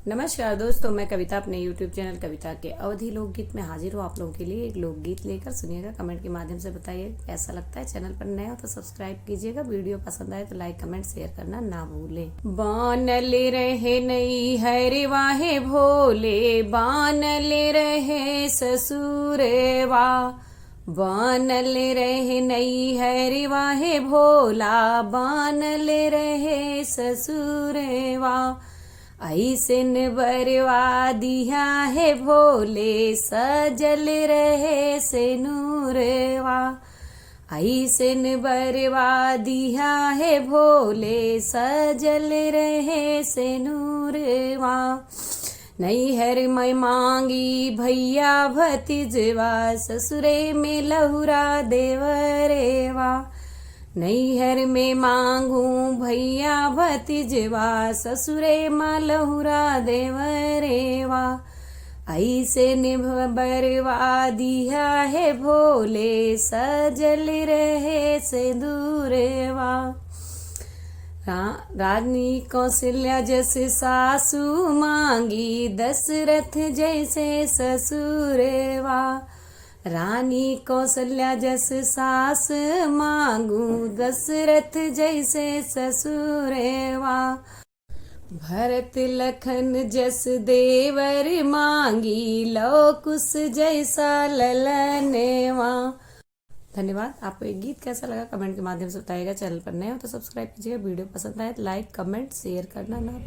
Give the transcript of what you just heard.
नमस्कार दोस्तों, मैं कविता अपने YouTube चैनल कविता के अवधि लोकगीत में हाजिर हूँ आप लोगों के लिए एक लोकगीत लेकर। सुनिएगा, कमेंट के माध्यम से बताइए कैसा लगता है। चैनल पर नए हो तो सब्सक्राइब कीजिएगा, वीडियो पसंद आए तो लाइक कमेंट शेयर करना ना भूलें। बानल रहे नई हरे वाहे भोले, बानल रहे ससुरेवा, बानल रहे नई हरे वाहे भोला, बानल रहे ससुरेवा। ऐसन बरवा दिया है भोले, सजल रहे से नूरवा। ऐसन बरवा दिया है भोले, सजल रहे से नूरवा। नैहर में मांगी भैया भतीजवा, ससुरे में लहुरा देवरेवा। नैहर में मांगू भैया भतीजवा, ससुरे माँ लहुरा देवरेवा। ऐसे बरवा दिया है भोले, सजल रहे से दूरेवा। रानी कौशल्या जैसे सासू मांगी, दशरथ जैसे ससुरेवा। रानी कौशल्या जस सास मांगू, दशरथ जैसे ससुरेवा। भरत लखन जस देवर मांगी, लव कुश जैसा ललनेवा। धन्यवाद। आपको एक गीत कैसा लगा कमेंट के माध्यम से बताइएगा। चैनल पर नए हो तो सब्सक्राइब कीजिएगा, वीडियो पसंद आए तो लाइक कमेंट शेयर करना ना